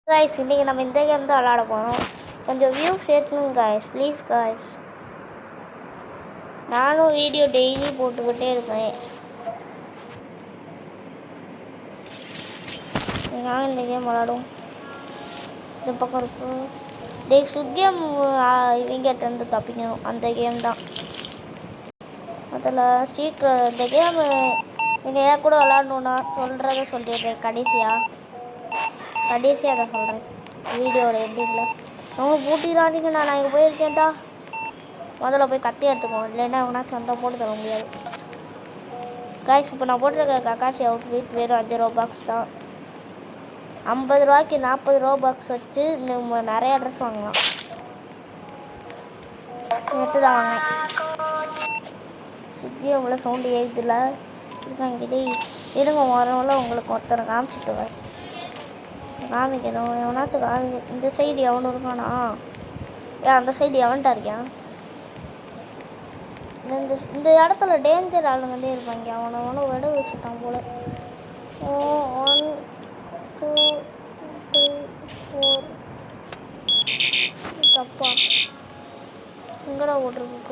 guys, இன்றைக்கி நம்ம இந்த கேம் தான் விளாட போகிறோம். கொஞ்சம் வியூஸ் சேர்த்துங்க guys, ப்ளீஸ் guys. நானும் வீடியோ டெய்லி போட்டுக்கிட்டே இருப்பேன். நாங்கள் இந்த கேம் விளாடுவோம். இந்த பக்கம் இருக்கும் சுட் கேம் இவங்கிட்டேருந்து தப்பிக்கணும். அந்த கேம் தான் அதில் சீக்கிரம் இந்த கேம் நீங்கள் ஏன் கூட விளாடணுன்னா சொல்கிறத சொல்லிடுறேன். கடைசியாக அதை சொல்கிறேன் வீடியோவில் எப்படி இல்லை அவங்க பூட்டிடாதீங்க. நான் இங்கே போயிருக்கேன்டா. முதல்ல போய் கத்தி எடுத்துக்கோங்க, இல்லைன்னா அவனாச்சும் வந்தால் போட்டு தர முடியாது காய்ஸ். இப்போ நான் போட்டிருக்க கக்காசி அவுட்ஃபிட் வெறும் 5 ரூபாக்ஸ் தான். 50 ரூபாய்க்கு 40 ரூபாக்ஸ் வச்சு நம்ம நிறையா ட்ரெஸ் வாங்கலாம். எடுத்து தான் வாங்கினேன். சுற்றி அவங்கள சவுண்டு ஏற்றுல இருக்காங்கிட்டே இருங்க. வரவங்கள உங்களுக்கு ஒருத்தரை காமிச்சிட்டு காமிக்கணும். எவனாச்சும் இந்த சைடு எவனும் இருக்கானா? ஏன் அந்த சைடு எவன்ட்டா இருக்கான்? இந்த இடத்துல டேஞ்சர் ஆளுங்கள்டே இருப்பாங்க. அவனை விட வச்சுட்டான் போல. 1 2 3 4 தப்பா எங்கடா ஓட்டிருக்கு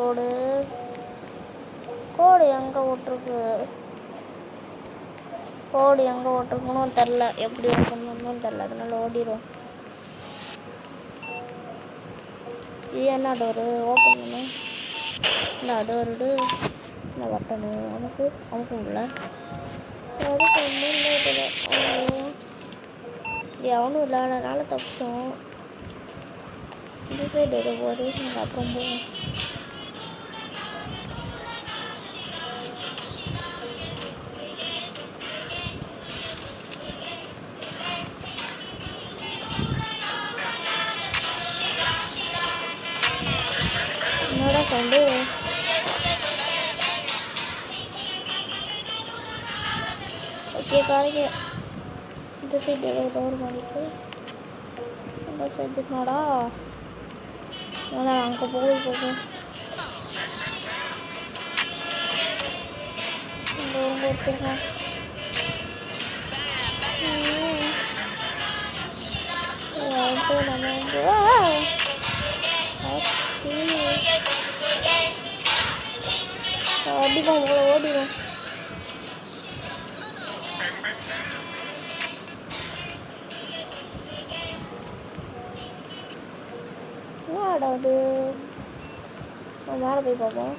கோடு எங்கே ஓட்டிருக்கு? கோடு எங்கே ஓட்டிருக்கணும் தெரில, எப்படி ஓட்டணும்னு தெரில, அதனால ஓடிடும். இது என்ன டோரு ஓப்பன் பண்ணு? இல்லை டோரு இல்லை பட்டனு அமுக்குங்கள அதுக்கு ஒன்றும் இல்லை. இதில் அவனும் இல்லாதனால தப்பிச்சோம். இந்த சைடு எதோ போது எங்கள் அப்புறம் போகும். என்னடா சவுண்டு? ஓகே காலைக்கு இந்த சைடு ஏதோ டோர் பண்ணிட்டு இந்த சைடு நாடா அங்கே போகும். இங்கே வச்சுருக்கேன். அடிக்கும் போல ஓடிடும். என்னடாது? மேலே போய் பார்ப்போம்.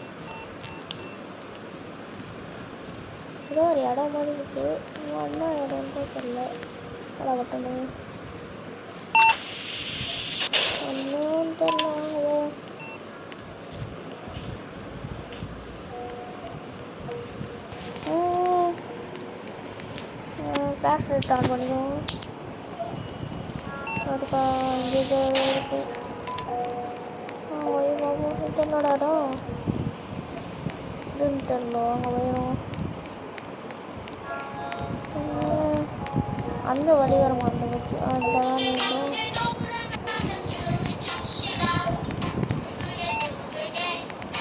ஏதோ ஒரு இடம் மாதிரி இருக்கு. என்ன இடம் தெரியல. கடை கட்டணும் ஒன்றும் தெரியல. கிளாஸ் லைட் ஆன் பண்ணிடுவோம். அதுக்கா இங்கே இருக்கு. என்னோட இடம் இதுன்னு தெரியல. அங்கே போயிடும். அந்த வழி வர மாட்டேங்குச்சு.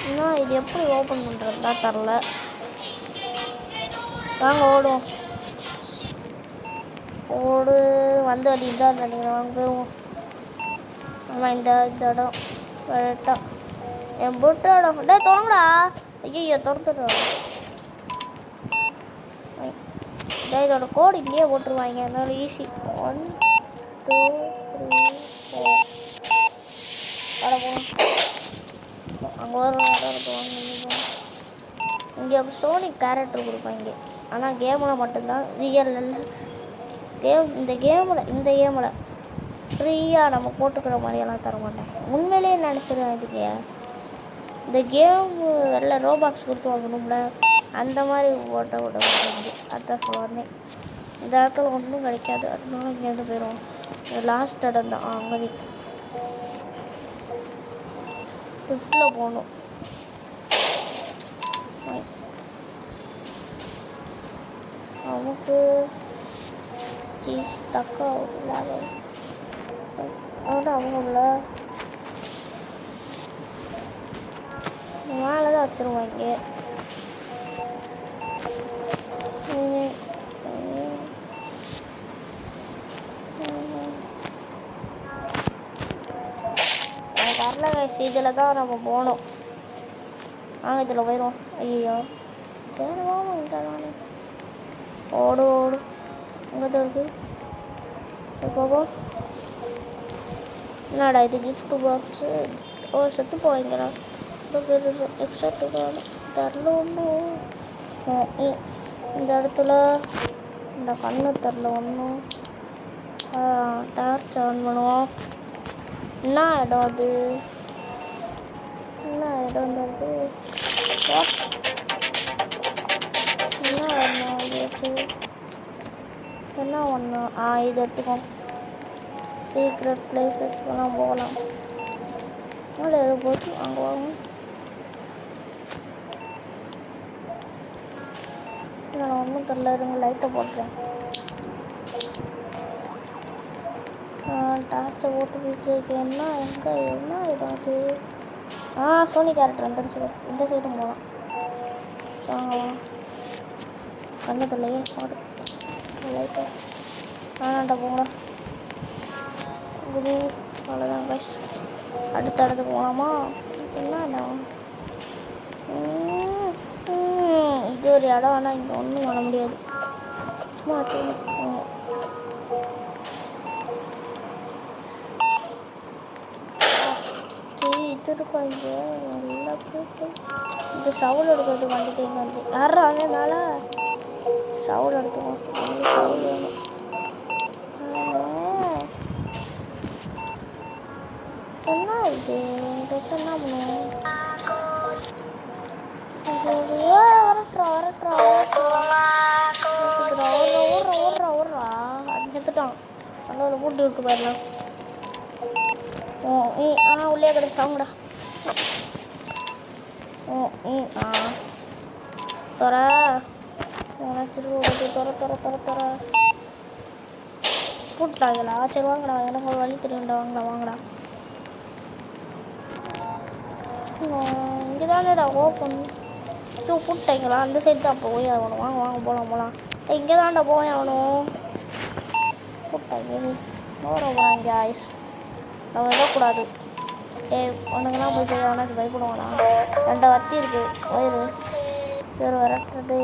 இன்னும் இது எப்படி ஓப்பன் பண்ணுறதுதான் தெரில. வாங்க ஓடுவோம். ஓடு வந்து வழி தான் நினைக்கிறேன். வாங்க போயிடுவோம். ஆமாம் இந்த இடம் கரெக்டாக என் புட்டு இடம். டே தொடங்கடா. ஐயோ திறந்துடுறோம். இதோட கோடு இங்கேயே போட்டுருவாங்க, அதனால ஈஸி. 1 2 3 4 வர போகணும். அங்கே ஒரு இடம் இருக்குவாங்க. இங்கே சோனிக் கேரக்டர் கொடுப்பாங்க. ஆனால் கேமில் மட்டும்தான், ரியல் இந்த கேமில் ஃப்ரீயாக நம்ம போட்டுக்கிற மாதிரியெல்லாம் தர மாட்டேன். உண்மையிலே நினச்சிருவேன். இதுக்கு இந்த கேம் எல்லாம் ரோபாக்ஸ் கொடுத்து வாங்கணும்ல, அந்த மாதிரி ஓட்ட மாட்டேங்குது. அதான் சொல்லுவாங்க. இந்த இடத்துல ஒன்றும் கிடைக்காது, அதனால இங்கேருந்து போயிடுவோம். லாஸ்ட் இடம் தான் அங்கே 5th போகணும். நமக்கு சீஸ் தக்கா இல்லாத அவங்கள மேலே தான் வச்சுருவாங்க. வரல கைஸ், இதில் தான் நம்ம போகணும். இதில் போயிடுவோம். ஐயோ சரி வாங்க, இங்கே தானே. ஓடு ஓடு, இங்கிட்ட இருக்கு. போவோம். என்னடா இது கிஃப்ட் பாக்ஸு? ஓ செத்து போவீங்களா? எக்ஸ்ட்ரா தரல ஒன்றும். இந்த இடத்துல இந்த கண்ணு தரல ஒன்றும். டார்ச் ஆன் பண்ணுவோம். என்ன இடம் அது? என்ன இடம் அது? என்ன ஒன்றும் ஆகியாச்சு. என்ன ஒன்று? இது எடுத்துக்கோம். சீக்ரெட் பிளேசஸ்க்கெல்லாம் போகலாம். அதில் எது போச்சு அங்கே வாங்க. நான் ஒன்றும் தெரில, இருங்க லைட்டை போட்டுறேன். டார்ச்சை போட்டு வீட்டு என்ன எங்கே என்ன இடம் அது? சோனி கேரக்டர் வந்துடுச்சு. இந்த சைடும் போகலாம். கண்ணத்துலையே போடு லைட்டாக. ஆனாண்டா போங்க. குடி அவ்வளோதான் கைஸ். அடுத்த இடத்துக்கு போகலாமா? என்ன இது ஒரு இடம், ஆனால் இங்கே ஒன்றும் பண்ண முடியாது. சும்மா வச்சுக்கணும். இது இருக்கும் இங்கே நல்லா போட்டு. இந்த சவுல் எடுக்கிறது வந்துட்டு இங்கே வந்து யாரும் அதனால சவுல் எடுத்துக்கோம். சவுல் வேணும். என்ன இது என்ன பண்ணுவோம்? செத்துட்டான். அதனால பூட்டி விட்டு போயிடலாம். உள்ளே கிடச்சாங்கடா. தொற தொற பூட்டாங்களா? சரி வாங்கடா, எனக்கு ஒரு வழி தெரியும்டா. வாங்கடா. இங்கே தானேடா ஓப்பன். பூட்டாங்களா? அந்த சைடு தான் போய் ஆகணும். வாங்க போகலாம். இங்கே தான்டா போய் ஆகணும். பூட்டாங்க போகிறாங்க ஆயிஸ். நம்ம விடக்கூடாது. உனக்குலாம் போய் அவனுக்கு பயப்படுவானா? 2 வத்தி இருக்கு. வயிறு வேறு வரட்டுறது.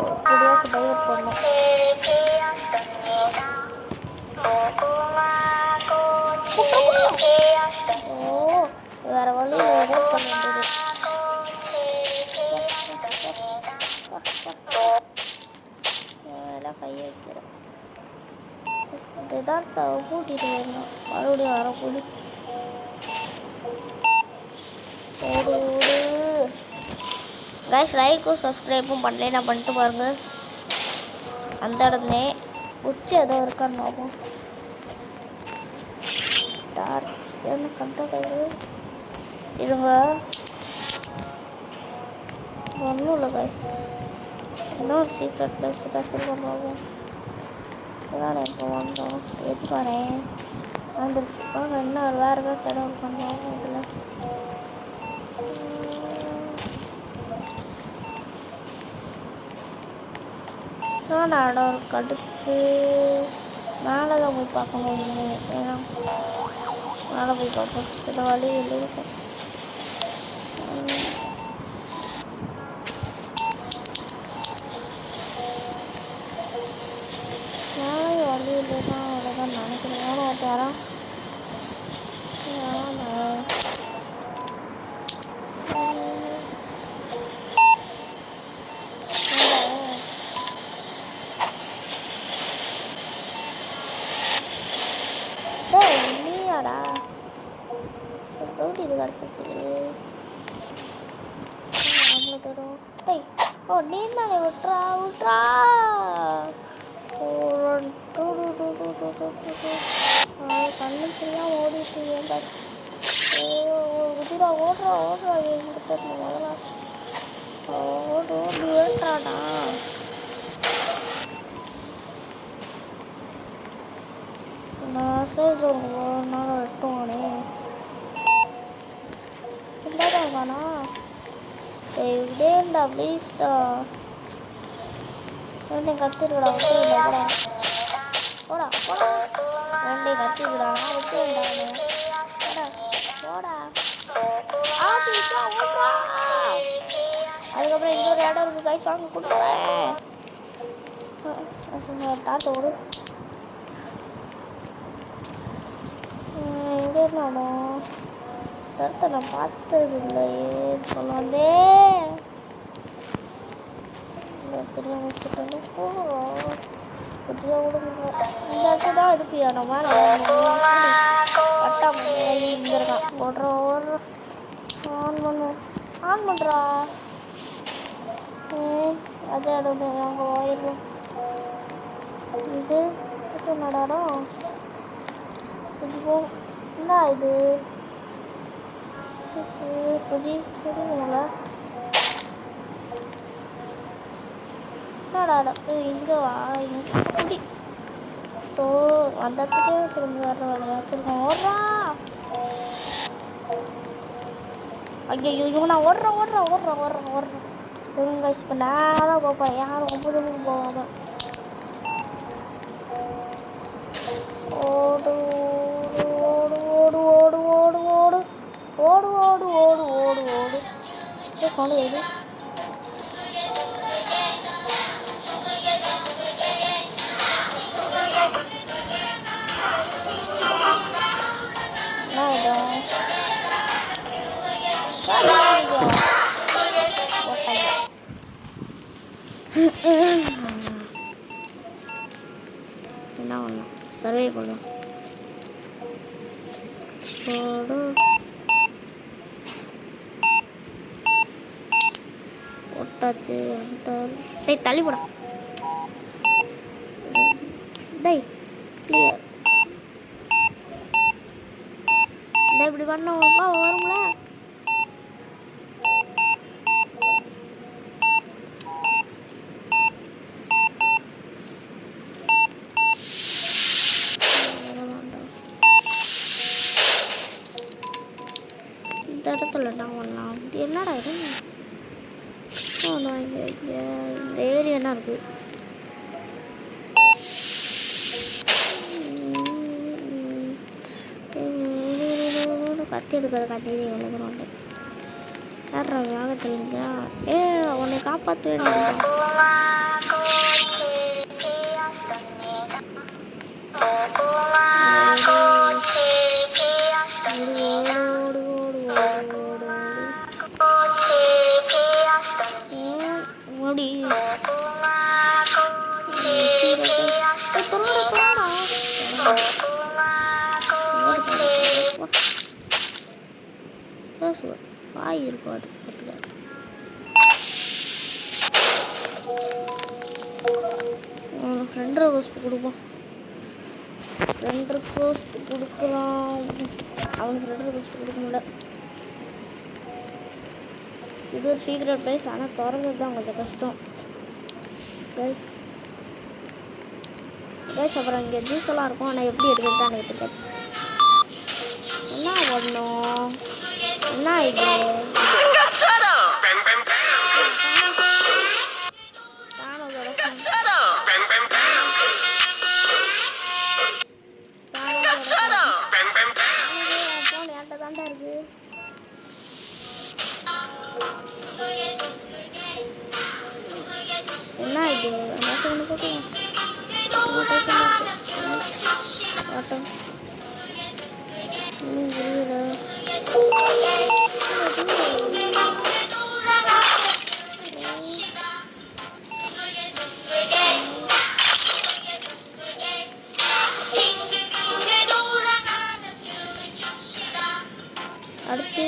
எப்படியாச்சும் டைவர்ட் பண்ணணும். வேறு வழி டைவர்ட் பண்ண வேண்டியது. எல்லாம் கையை வைக்கிறேன். எதார்த்தாவை கூட்டிகிட்டு போயிடணும். மறுபடியும் வரக்கூடி சரி கைஸ். லைக்கும் சப்ஸ்கிரைப்பும் பண்ணலைன்னா பண்ணிட்டு பாருங்க. அந்த இடத்துலே உச்சி ஏதோ இருக்கான்னு பார்ப்போம். டார்ச் என்ன சட்டம் கைது இருங்க. ஒன்றும் இல்லை கைஸ். இன்னொரு சீக்ரெட் பிளேஸ் ஏதாச்சும் பார்ப்போம். இதான் இப்போ வந்தோம். எதுக்காரேன் வந்துருச்சு. என்ன வேறு ஏதாச்சும் இடம் இருக்கான்னு இதில். இடம் இருக்கு. அடுத்து மேலே தான் போய் பார்க்கணும். ஏன்னா மேலே போய் பார்ப்போம். சில வழி இருக்கும். வழி இல்லைன்னா அவ்வளோதான் நினைக்கிறேன். ஏன்னா தரேன். இல்லையாடா எப்படி இது கிடச்சிச்சு? நம்மளை தரும். நீ தானே விட்றா. கண்ணு சரியாக ஓடிட்டு குதிரா ஓடுறா எங்கிட்ட தெரியல. முதல்ல ஓடி ஏற்றாடா. நான் சேஸ் ஒரு நாள் வெட்டுவானே இல்லாதான் காணா. இப்படியேண்டா ப்ளீஸ்டா. ரெண்டையும் கத்திருக்கடா. போடா ரெண்டையும் கத்திருக்கடா. விட்டுடா. ஆத்திச்சா ஓடுறா. அதுக்கப்புறம் இங்கே ஒரு இடம் இருக்குது கைஸ், வாங்க கொடுக்குறேன். டாட்டை ஓடு. எங்கே இருந்தாலும் இடத்த நான் பார்த்தது இல்லையே சொல்ல வந்தேன். தெரியாம புதியாக விடுங்க. இந்த இடத்துல தான் இருப்பியா நம்ம வட்டம் இங்கே இருக்கான். ஓடுறோம் ஆன் பண்ணுவோம். ஆன் பண்ணுறா. அதே இடம் அங்கே போயிடுவோம். இது நடாடம் இது போகும். என்ன இது புதிங்களா நடாடம் இங்கே வா புதி. ஸோ வந்ததுக்கே திரும்பி வர்ற விளையாச்சுருக்கோம். ஓடுறா. ஐயோ இவன் நான் ஓடுறேன். இவங்க இப்போ நேராக பார்ப்பேன். யாரும் 9 போவாங்க. ஓடு ஓடு ஓடு ஓடு ஓடு ஓடு ஓடு ஓடு ஓடு ஓடு ஓடு சொன்ன எது என்ன பண்ணலாம்? சர்வே பண்ணலாம். ஒட்டாச்சு. டேய் தள்ளி போடா. டேய் கிளியர். இப்படி பண்ண வரும்ல. இந்த இடத்துல என்ன பண்ணலாம்? இது என்னடா இது? இந்த ஏரியா என்ன இருக்கு? கத்தி எடுக்கிற கத்தி எவ்வளோ தூரம் வந்து யாரா வேகத்தில் இருந்தா உன்னை காப்பாற்ற வேண்டும். வாய் இருக்கும் அது பார்த்துக்க. அவனுக்கு 2 கோஸ்ட் கொடுப்போம். 2 கோஸ்ட் கொடுக்கலாம். அவனுக்கு 2 கோஸ்ட் கொடுக்க முடியல. இது ஒரு சீக்ரெட் பிளேஸ். ஆனால் திறந்தது தான் கொஞ்சம் கஷ்டம். கைஸ் அப்புறம் இங்கே ஜூஸ் எல்லாம் இருக்கும். ஆனால் எப்படி எடுக்கிறது தான் எனக்கு தெரியாது. என்ன பண்ணணும்? என்ன இது? தாண்டா இருக்கு. என்ன இது? ஒன்று போட்டுவோம். ஆட்டம் புரியல. அடுத்து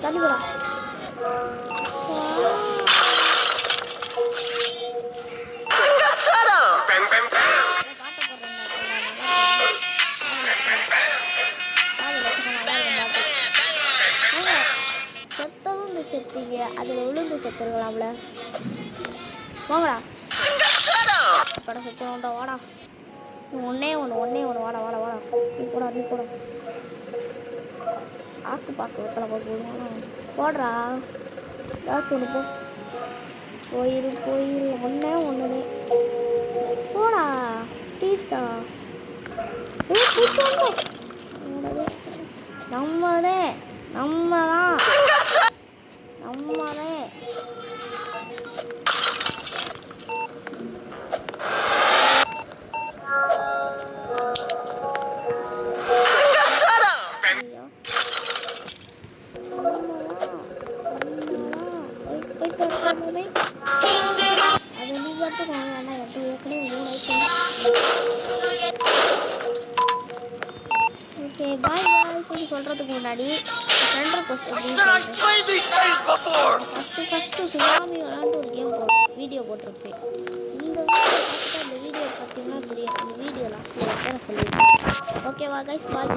தள்ளிவிடா செத்ததும் செத்தீங்க அதில் விழுந்து செத்துருக்கலாம்ல வாங்கடா படம் செத்துடா வாடா ஒன்னே ஒன்று வாடா நீ போடா ஆக்கு பாக்கு வெத்தலை போடுவானா போடுறா ஏதாச்சும் ஒன்று போயிரு ஒன்றே போடா டீஸ்டா நம்மதான் ஓகே பாய் சொல்லி சொல்கிறதுக்கு முன்னாடி ஃப்ரெண்ட் போஸ்ட் ஃபஸ்ட்டு சுனாமி விளாண்டு ஒரு கேம் வீடியோ போட்டிருப்பேன் இந்த வீடியோ பார்த்தீங்கன்னா தெரியும் அந்த வீடியோ லாஸ்ட்டில் சொல்லியிருக்கேன் ஓகேவா கைஸ் பாய்